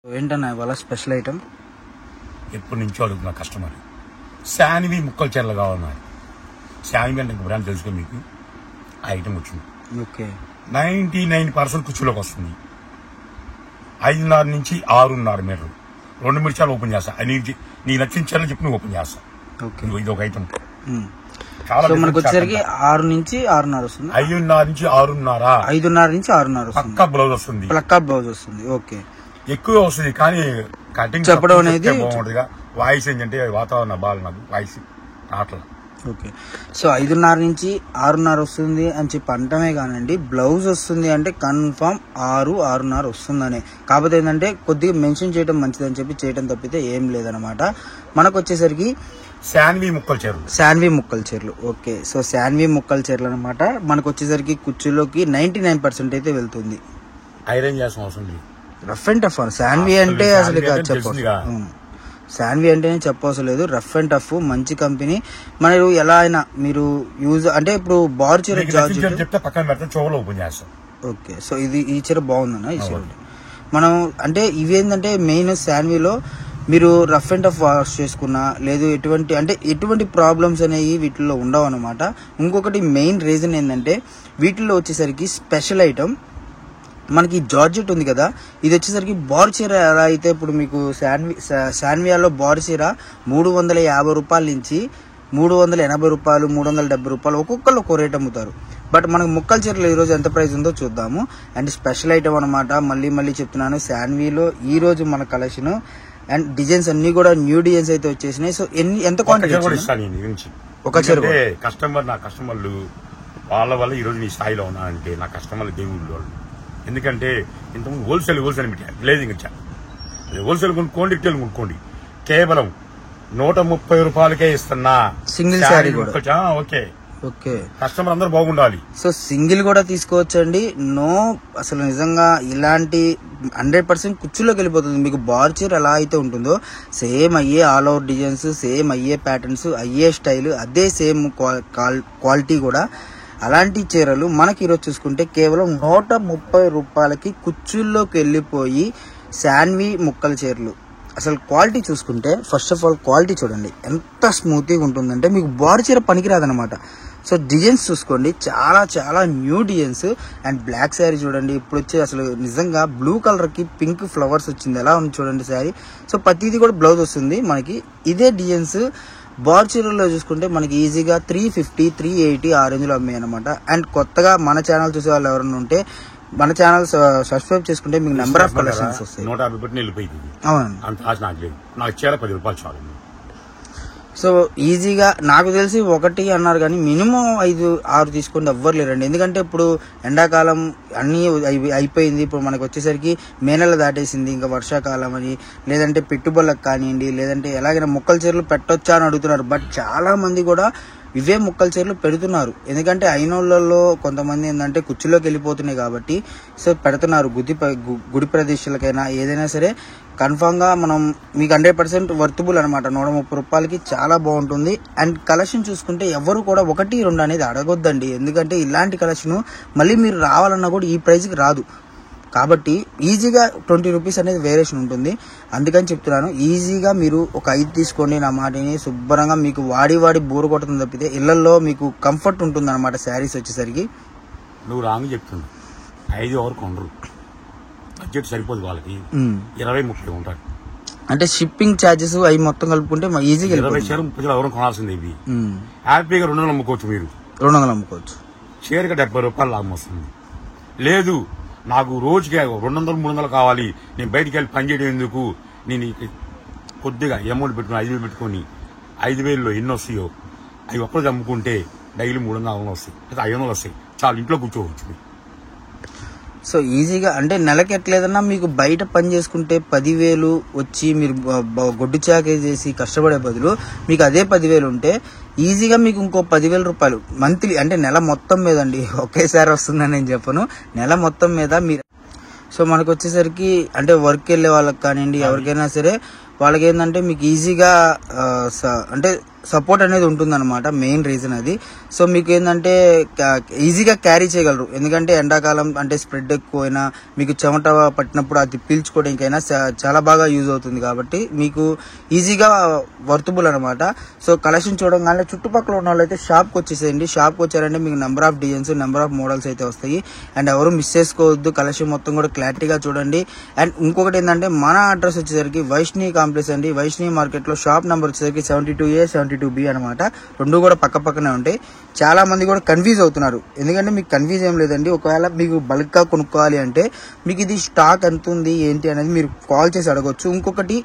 ఏంటన్నా ఇవాళ special item? ఎప్పటి నుంచో అడుగుతున్నా కస్టమర్ శానివి ముక్కలు చీరలు కావాలన్నారు. శానివి అంటే బ్రాండ్ తెలుసుకో మీకు. ఆ ఐటమ్ వచ్చింది. ఓకే, 99% కుర్చీలోకి వస్తుంది. 5.5 నుంచి 6.5 మీటర్లు 2 మిర్చాలు ఓపెన్ చేస్తా. నీ నచ్చిన చీరలు చెప్పి నువ్వు ఓపెన్ చేస్తా. ఓకే, ఇది ఒక ఐటమ్. చాలా మనకు వచ్చేసరికి 6 నుంచి 6.5 వస్తుంది. 5.5 నుంచి 6.5. 5.5 నుంచి 6.5 పక్కా బ్లౌజ్ వస్తుంది. పక్కా బ్లౌజ్ వస్తుంది. ఓకే, ఎక్కువ వస్తుంది కానీ కటింగ్ చెప్పడం అనేది బాగుంటుందిగా. వాయిస్ ఏంటంటే వాతావరణ బాగా నాకు వాయిస్ రావట్లా. ఓకే, సో 5.5 నుంచి 6.5 వస్తుంది అని చెప్పి అంటమే కానండి, బ్లౌజ్ వస్తుంది అంటే కన్ఫామ్ 6.5 వస్తుందనే. కాకపోతే ఏంటంటే కొద్దిగా మెన్షన్ చేయడం మంచిదని చెప్పి చేయడం తప్పితే ఏం లేదనమాట. మనకు వచ్చేసరికి శాన్వి ముక్కల చీరలు. శాన్వి ముక్కల చీరలు. ఓకే, సో శాన్వి ముక్కల చీరలు అనమాట. మనకు వచ్చేసరికి కుర్చీలోకి 99% అయితే వెళ్తుంది. ఐరన్ చేసిన అవసరం లేదు. రఫ్ అండ్ టఫ్ శాన్వి అంటే అసలు శాన్వి అంటేనే చెప్పవసరం లేదు. రఫ్ అండ్ టఫ్ మంచి కంపెనీ. మనం ఎలా అయినా మీరు యూజ్ అంటే ఇప్పుడు బార్ చీర చెప్తే పక్కన పెడితే చోవలో ఓపెన్ చేస్తాం. ఓకే, సో ఈ చీర బాగుందన్న. ఈ చీర మనం అంటే ఇవేంటంటే మెయిన్ శాన్విలో మీరు రఫ్ అండ్ టఫ్ వాష్ చేసుకున్నా లేదు ఎటువంటి ప్రాబ్లమ్స్ అనేవి వీటిల్లో ఉండవు అనమాట. ఇంకొకటి మెయిన్ రీజన్ ఏంటంటే వీటిల్లో వచ్చేసరికి స్పెషల్ ఐటమ్ మనకి జార్జెట్ ఉంది కదా, ఇది వచ్చేసరికి బార్ చీర ఎలా అయితే ఇప్పుడు మీకు శాన్వియాలో బార్ చీర 350 రూపాయల నుంచి 380 రూపాయలు 370 రూపాయలు ఒక్కొక్కరు ఒక్కో రేట్ అమ్ముతారు. బట్ మనకు ముక్కల చీరలు ఈరోజు ఎంత ప్రైస్ ఉందో చూద్దాము. అండ్ స్పెషల్ ఐటమ్ అనమాట. మళ్ళీ చెప్తున్నాను, శాన్విలో ఈ రోజు మన కలెక్షన్ అండ్ డిజైన్స్ అన్ని కూడా న్యూ డిజైన్స్ అయితే వచ్చేసినాయి. సో ఎంత క్వాంటిటీ ఒక చీర కస్టమర్ నా కస్టమర్లు వాళ్ళ వల్ల ఈ రోజు నీ స్థాయిలో ఉన్నానంటే నా కస్టమర్లు దేవుళ్ళు వాళ్ళు. ఎందుకంటే ఇంతకుముందు హోల్సేల్ పెట్టాను, గ్లేజింగ్ ఇచ్చాను. హోల్సేల్ కొనుక్కోండి, రిటైల్ కొనుక్కోండి. కేవలం 130 రూపాయలకే ఇస్తున్నా single sari. Okay okay, customer అందరూ బాగుండాలి. సో సింగిల్ కూడా తీసుకోవచ్చండి. అసలు నిజంగా ఇలాంటి 100% కుర్చీలోకి వెళ్ళిపోతుంది. మీకు బార్ చీర ఎలా అయితే ఉంటుందో సేమ్ అయ్యే ఆల్ ఓవర్ డిజైన్స్, సేమ్ అయ్యే ప్యాటర్న్స్, అయ్యే స్టైల్, అదే సేమ్ క్వాలిటీ కూడా. అలాంటి చీరలు మనకి ఈరోజు చూసుకుంటే కేవలం 130 రూపాయలకి కుర్చీల్లోకి వెళ్ళిపోయి శాన్వి ముక్కల చీరలు. అసలు క్వాలిటీ చూసుకుంటే ఫస్ట్ ఆఫ్ ఆల్ క్వాలిటీ చూడండి ఎంత స్మూత్గా ఉంటుందంటే మీకు బార్ చీర పనికిరాదనమాట. సో డిజైన్స్ చూసుకోండి, చాలా new designs. And black sari చూడండి, ఇప్పుడు వచ్చి అసలు నిజంగా బ్లూ కలర్కి పింక్ ఫ్లవర్స్ వచ్చింది, ఎలా ఉంది చూడండి శారీ. సో ప్రతిదీ కూడా బ్లౌజ్ వస్తుంది మనకి. ఇదే డిజైన్స్ బార్ చీరల్లో చూసుకుంటే మనకి ఈజీగా 350, 380 ఆ రేంజ్లో అమ్మాయి అనమాట. అండ్ కొత్తగా మన ఛానల్ చూసే వాళ్ళు ఎవరైనా ఉంటే మన ఛానల్ సబ్స్క్రైబ్ చేసుకుంటే మీకు నెంబర్ ఆఫ్ కలెక్షన్స్ వస్తాయి. 150 పెట్టి వెళ్ళిపోయింది. అవునండి, అంత ఆశ నాకు లేదు. నాకు చీర 10 రూపాయలు చాలు. సో ఈజీగా నాకు తెలిసి 1 అన్నారు కానీ మినిమం 5-6 తీసుకోండి, ఎవ్వరు లేరండి. ఎందుకంటే ఇప్పుడు ఎండాకాలం అన్నీ అయిపోయింది. ఇప్పుడు మనకు వచ్చేసరికి మే నెల దాటేసింది, ఇంకా వర్షాకాలం అని, లేదంటే పెట్టుబడులకు కానివ్వండి, లేదంటే ఎలాగైనా ముక్కల చీరలు పెట్టొచ్చా అని అడుగుతున్నారు. బట్ చాలా మంది కూడా ఇవే ముక్కల చీరలు పెడుతున్నారు. ఎందుకంటే అయినోళ్ళలో కొంతమంది ఏంటంటే కుర్చీలోకి వెళ్ళిపోతున్నాయి కాబట్టి సో పెడుతున్నారు. గుడి ప్రదేశాలకైనా ఏదైనా సరే కన్ఫామ్గా మనం మీకు 100% వర్తబుల్ అనమాట. 130 రూపాయలకి చాలా బాగుంటుంది. అండ్ కలెక్షన్ చూసుకుంటే ఎవరు కూడా 1-2 అనేది అడగొద్దండి. ఎందుకంటే ఇలాంటి కలెక్షన్ మళ్ళీ మీరు రావాలన్నా కూడా ఈ ప్రైస్కి రాదు. కాబట్టి ఈజీగా 20 రూపీస్ అనేది వేరియేషన్ ఉంటుంది. అందుకని చెప్తున్నాను, ఈజీగా మీరు ఒక 5 తీసుకోండి. నా మాటని శుభ్రంగా మీకు వాడి బోరు కొట్టడం తప్పితే ఇళ్లలో మీకు కంఫర్ట్ ఉంటుంది అనమాట. శారీస్ వచ్చేసరికి నువ్వు రాంగ్ చెప్తున్నావు. 5 ఎవరు కొనరు, బడ్జెట్ సరిపోదు వాళ్ళకి. 20-30 ఉంటారు. అంటే షిప్పింగ్ ఛార్జెస్ అవి మొత్తం కలుపుకుంటే ఈజీగా 20-30 ఎవరు కొనాల్సింది. ఇవి హ్యాపీగా 200 అమ్ముకోవచ్చు. మీరు 200 అమ్ముకోవచ్చు. చీరకి 70 రూపాయలు లాభం వస్తుంది. లేదు నాకు రోజుకి 200-300 కావాలి, నేను బయటికి వెళ్ళి పని చేయడం ఎందుకు, నేను కొద్దిగా అమౌంట్ పెట్టుకుని 5,000 పెట్టుకుని 5,000లో ఎన్ని వస్తాయో అవి ఒక్కరోజు అమ్ముకుంటే డైలీ 300 వస్తాయి, 500 వస్తాయి. చాలా ఇంట్లో కూర్చోవచ్చు. సో ఈజీగా అంటే నెలకి ఎట్లేదన్నా మీకు బయట పని చేసుకుంటే 10,000 వచ్చి మీరు గొడ్డు చాకే చేసి కష్టపడే బదులు మీకు అదే 10,000 ఉంటే ఈజీగా మీకు ఇంకో 10,000 రూపాయలు మంత్లీ, అంటే నెల మొత్తం మీద అండి, ఒకేసారి వస్తుందని నేను చెప్పను, నెల మొత్తం మీద మీరు. సో మనకు వచ్చేసరికి అంటే వర్క్ వెళ్ళే వాళ్ళకి కానివ్వండి ఎవరికైనా సరే వాళ్ళకి ఏంటంటే మీకు ఈజీగా అంటే సపోర్ట్ అనేది ఉంటుందన్నమాట, మెయిన్ రీజన్ అది. సో మీకు ఏంటంటే ఈజీగా క్యారీ చేయగలరు, ఎందుకంటే ఎండాకాలం అంటే స్ప్రెడ్ ఎక్కువైనా మీకు చెమట పట్టినప్పుడు అది పీల్చుకోవడానికైనా చాలా బాగా యూజ్ అవుతుంది కాబట్టి మీకు ఈజీగా వర్తబుల్ అనమాట. సో కలెక్షన్ చూడగానే చుట్టుపక్కల ఉన్న వాళ్ళు అయితే షాప్కి వచ్చేసేయండి. షాప్కి వచ్చారంటే మీకు number of designs, number of models అయితే వస్తాయి. అండ్ ఎవరు మిస్ చేసుకోవద్దు, కలెక్షన్ మొత్తం కూడా క్లారిటీగా చూడండి. అండ్ ఇంకొకటి ఏంటంటే మన అడ్రస్ వచ్చేసరికి వైష్ణవి కాంప్లెక్స్ అండి. వైష్ణవి మార్కెట్లో షాప్ నెంబర్ వచ్చేసరికి 72A 72B అనమాట. రెండు కూడా పక్క పక్కనే ఉంటాయి. చాలా మంది కూడా కన్ఫ్యూజ్ అవుతున్నారు, ఎందుకంటే మీకు కన్ఫ్యూజ్ ఏం లేదండి. ఒకవేళ మీకు బల్క్ గా కొనుక్కోవాలి అంటే మీకు ఇది స్టాక్ ఎంత ఉంది ఏంటి అనేది మీరు కాల్ చేసి అడగొచ్చు. ఇంకొకటి,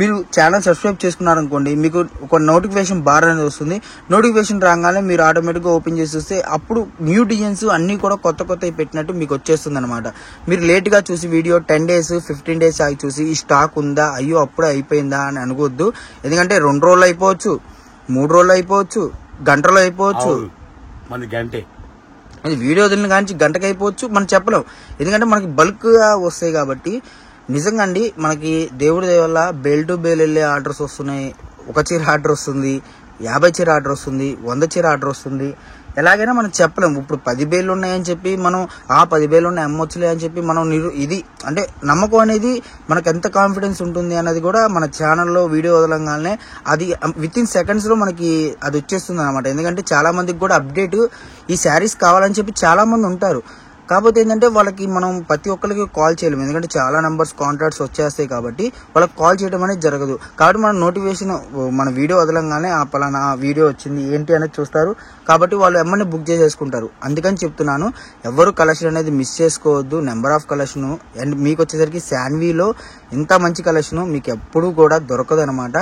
మీరు ఛానల్ సబ్స్క్రైబ్ చేసుకున్నారనుకోండి, మీకు ఒక నోటిఫికేషన్ బార్ అనేది వస్తుంది. నోటిఫికేషన్ రాగానే మీరు ఆటోమేటిక్గా ఓపెన్ చేసి చూస్తే అప్పుడు న్యూ డిజైన్స్ అన్నీ కూడా కొత్త కొత్తవి పెట్టినట్టు మీకు వచ్చేస్తుంది అనమాట. మీరు లేట్గా చూసి వీడియో 10 days 15 days ఆగి చూసి ఈ స్టాక్ ఉందా, అయ్యో అప్పుడే అయిపోయిందా అని అనుకోవద్దు. ఎందుకంటే 2 రోజులు అయిపోవచ్చు, 3 రోజులు అయిపోవచ్చు, గంటలో అయిపోవచ్చు, మనకి గంటే అది వీడియో వదిలిన కానీ గంటకి అయిపోవచ్చు, మనం చెప్పలేం. ఎందుకంటే మనకి బల్క్గా వస్తాయి కాబట్టి. నిజంగా అండి, మనకి దేవుడి దయ వల్ల బేల్ టు బేల్ వెళ్ళే ఆర్డర్స్ వస్తున్నాయి. 1 చీర ఆర్డర్ వస్తుంది, 50 చీర ఆర్డర్ వస్తుంది, 100 చీర ఆర్డర్ వస్తుంది. ఎలాగైనా మనం చెప్పలేం. ఇప్పుడు 10 బేలు ఉన్నాయని చెప్పి మనం 10 బేలు ఉన్నాయి అమ్మొచ్చులే అని చెప్పి మనం ఇది అంటే నమ్మకం అనేది మనకు ఎంత కాన్ఫిడెన్స్ ఉంటుంది అన్నది కూడా మన ఛానల్లో వీడియో వదలంగానే అది విత్ ఇన్ సెకండ్స్ లో మనకి అది వచ్చేస్తుంది అనమాట. ఎందుకంటే చాలా మందికి కూడా అప్డేట్ ఈ శారీస్ కావాలని చెప్పి చాలా మంది ఉంటారు. కాకపోతే ఏంటంటే వాళ్ళకి మనం ప్రతి ఒక్కరికి కాల్ చేయలేము, ఎందుకంటే చాలా నెంబర్స్ కాంటాక్ట్స్ వచ్చేస్తాయి కాబట్టి వాళ్ళకి కాల్ చేయడం అనేది జరగదు. కాబట్టి మన నోటిఫికేషన్ మన వీడియో వదలంగానే పలానా వీడియో వచ్చింది ఏంటి అనేది చూస్తారు, కాబట్టి వాళ్ళు ఎమ్మని బుక్ చేసేసుకుంటారు. అందుకని చెప్తున్నాను, ఎవరు కలెక్షన్ అనేది మిస్ చేసుకోవద్దు. Number of collection. అండ్ మీకు వచ్చేసరికి శాన్వీలో ఇంత మంచి కలెక్షన్ మీకు ఎప్పుడూ కూడా దొరకదు అనమాట.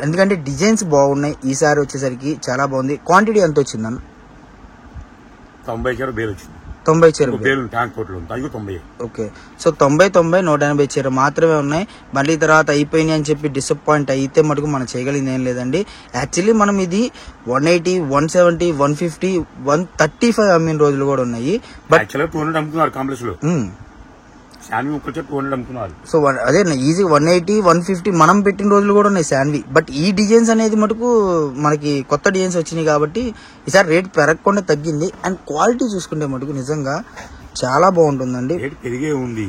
ఎందుకంటే డిజైన్స్ బాగున్నాయి. ఈసారి వచ్చేసరికి చాలా బాగుంది. క్వాంటిటీ ఎంత వచ్చిందన్న? 90 చీర బేలు వచ్చింది. 90 చీర ఓకే. సో 90 180 చీర మాత్రమే ఉన్నాయి. మళ్ళీ తర్వాత అయిపోయినాయి అని చెప్పి డిసప్పాయింట్ అయితే మటుకు మనం చేయగలిగింది ఏం లేదండి. యాక్చువల్లీ మనం ఇది 180 170 150 135 అమ్మిన రోజులు కూడా ఉన్నాయి. బట్ 200 అమ్ముతున్నారు కాంప్లెక్స్ లో. సో అదే ఈజీ 180 150 మనం పెట్టిన రోజులు కూడా ఉన్నాయి శాన్వి. బట్ ఈ డిజైన్స్ అనేది మటుకు మనకి కొత్త డిజైన్స్ వచ్చినాయి కాబట్టి ఈసారి రేట్ పెరగకుండా తగ్గింది. అండ్ క్వాలిటీ చూసుకుంటే మటుకు నిజంగా చాలా బాగుంటుందండి. రేట్ పెరిగే ఉంది,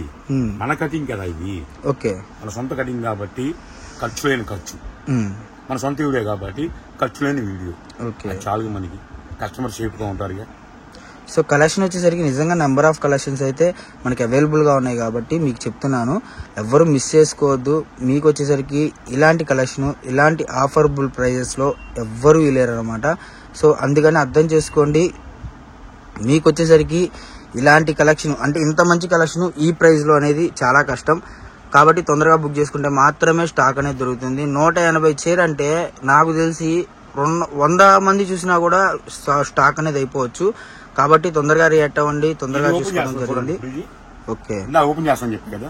మన కటింగ్ కదా ఇది. ఓకే, మన సొంత కటింగ్ కాబట్టి ఖర్చు లేని ఖర్చు, మన సొంత వీడియో కాబట్టి ఖర్చు లేని వీడియో. ఓకే, చాలా మనకి కస్టమర్ సేఫ్ గా ఉంటారు. సో కలెక్షన్ వచ్చేసరికి నిజంగా నెంబర్ ఆఫ్ కలెక్షన్స్ అయితే మనకి అవైలబుల్గా ఉన్నాయి కాబట్టి మీకు చెప్తున్నాను, ఎవ్వరు మిస్ చేసుకోవద్దు. మీకు వచ్చేసరికి ఇలాంటి కలెక్షన్ ఇలాంటి ఆఫరబుల్ ప్రైజెస్లో ఎవ్వరూ ఇవ్వలేరు అనమాట. సో అందుకని అర్థం చేసుకోండి, మీకు వచ్చేసరికి ఇలాంటి కలెక్షన్ అంటే ఇంత మంచి కలెక్షన్ ఈ ప్రైస్లో అనేది చాలా కష్టం. కాబట్టి తొందరగా బుక్ చేసుకుంటే మాత్రమే స్టాక్ అనేది దొరుకుతుంది. 180 చీర అంటే నాకు తెలిసి 100 మంది చూసినా కూడా స్టాక్ అనేది అయిపోవచ్చు. కాబట్టి తొందరగా రియాక్ట్ అవ్వండి, తొందరగా చూసుకోవడం జరిగింది. ఓకే, ఓపెన్ చేస్తాను చెప్పి కదా.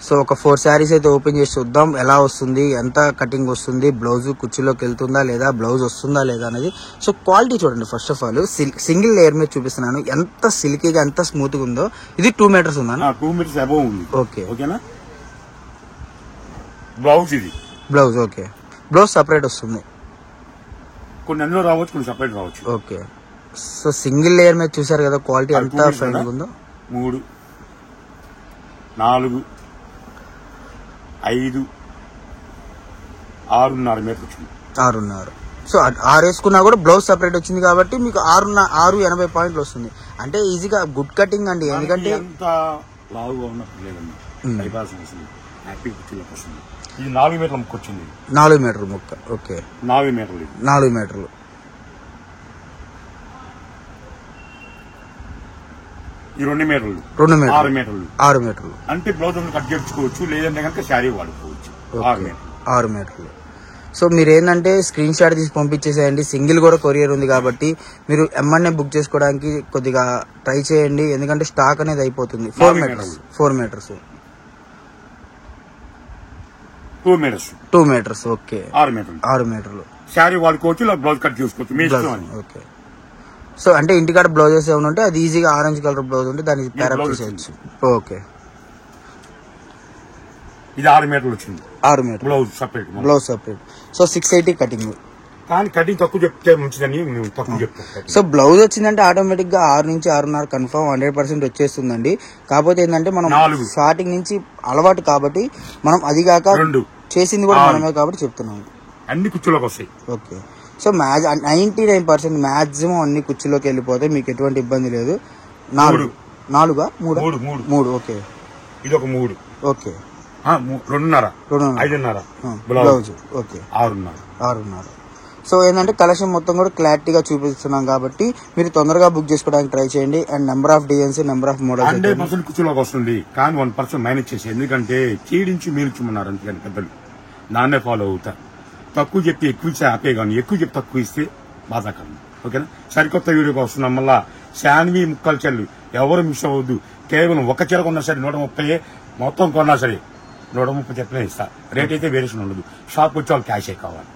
సో ఒక 4 శారీస్ అయితే ఓపెన్ చేసి చూద్దాం ఎలా వస్తుంది, ఎంత కటింగ్ వస్తుంది, బ్లౌజ్ కుర్చీలోకి వెళ్తుందా లేదా, బ్లౌజ్ వస్తుందా లేదా అనేది. సో క్వాలిటీ చూడండి. First of all single layer మీద చూపిస్తున్నాను, ఎంత సిల్కీగా ఎంత స్మూత్ గా ఉందో. ఇది 2 మీటర్స్ ఉందా? 2 మీటర్స్ అబౌవ్ ఉంది. ఓకే, ఓకేనా. బ్లౌజ్ ఇది బ్లౌజ్. ఓకే, బ్లౌజ్ సపరేట్ వస్తుంది. కొన్ని అందులో రావచ్చు, కొన్ని సపరేట్ రావచ్చు. ఓకే, సో సింగిల్ లేయర్ మీద చూసారు కదా క్వాలిటీ ఎంత ఫైన్ ఉందో. 3 4 5 6.5 మీటర్ వచ్చింది. 6.5. సో 6 వేసుకున్నా కూడా బ్లౌజ్ సపరేట్ వచ్చింది కాబట్టి మీకు 680 పాయింట్లు వస్తుంది. అంటే ఈజీగా గుడ్ కటింగ్ అండి. ఎందుకంటే ఎంత లావుగా ఉన్నప్పుడు లేదండి, హ్యాపీ కుర్చీలోకి వస్తుంది. ఇది 4 మీటర్ల ముక్క వచ్చింది. 4 మీటర్ ముక్క. ఓకే, 4 మీటర్లు. 4 మీటర్లు. ఈ 2 మీటర్లు 6 మీటర్లు. 6 మీటర్లు అంటే బ్లౌజ్ కట్ చేసుకోవచ్చు, లేదంటే కనుక శారీ వాడుకోవచ్చు. 6 మీటర్లు. సో మీరు ఏంటంటే స్క్రీన్ షాట్ తీసి పంపించేసేయండి. సింగిల్ కూడా కొరియర్ ఉంది కాబట్టి మీరు ఎమ్మెన్ఏ బుక్ చేసుకోవడానికి కొద్దిగా ట్రై చేయండి, ఎందుకంటే స్టాక్ అనేది అయిపోతుంది. 4 metres 4 metres 2 metres 2 metres. Okay, 6 మీటర్లు శారీ వాడుకోవచ్చు, ఇలా బ్లౌజ్ కట్ చేసుకోవచ్చు. ఓకే, సో అంటే ఇంటికాడ బ్లౌజెస్ ఏమైనా ఉంటే అది ఈజీగా ఆరెంజ్ కలర్ బ్లౌజ్ ఉంటే దానికి ప్యారప్ చేసేయచ్చు. ఓకే, ఇది 6 మీటర్లు వచ్చింది. 6 metre blouse separate. So 680 cutting. కానీ కటింగ్ తక్కువ చెప్తే మంచిదని మేము తక్కువ చెప్తాం. సో బ్లౌజ్ వచ్చిందంటే ఆటోమేటిక్ గా 6 నుంచి 6.5 కన్ఫర్మ్ 100% వచ్చేస్తుందండి. కాకపోతే ఏంటంటే మనం 4 స్టార్టింగ్ నుంచి అలవాటు కాబట్టి మనం అది కాక 2 చేసింది కూడా మనమే కాబట్టి చెప్తున్నాము. అన్ని కుర్చీలోకి వస్తాయి. ఓకే. సో 99% మాక్సిమం అన్ని కుర్చీలోకి వెళ్ళిపోతాయి, మీకు ఎటువంటి ఇబ్బంది లేదు. 4 3 ఓకే. ఇది ఒక 3 ఓకే. 2.5 5.5 blouse okay 6.5. సో ఏంటంటే కలెక్షన్ మొత్తం కూడా క్లారిటీగా చూపిస్తున్నాం కాబట్టి మీరు తొందరగా బుక్ చేసుకోవడానికి ట్రై చేయండి. And number of designs, number of models 100% కుర్చీలోకి వస్తుంది. కానీ 1% మైనస్ చేసి, ఎందుకంటే చీడించి మీల్చుమన్నారు అంతేగాని పెద్దలు నాన్నే ఫాలో అవుతా. తక్కువ చెప్పి ఎక్కువ ఇస్తే ఆపే, కానీ ఎక్కువ చెప్పి తక్కువ ఇస్తే బాధాకరం. ఓకేనా? సరికొత్త వీడియోకి వస్తున్నాం. మళ్ళా శాన్వి ముక్కలు చెల్లు ఎవరు మిస్ అవ్వద్దు. కేవలం ఒక చీర కొన్నా సరే 130, మొత్తం కొన్నా సరే 130 చెప్పినా ఇస్తా. రేట్ అయితే వేరియేషన్ ఉండదు. షాప్ వచ్చి వాళ్ళు క్యాషే కావాలి.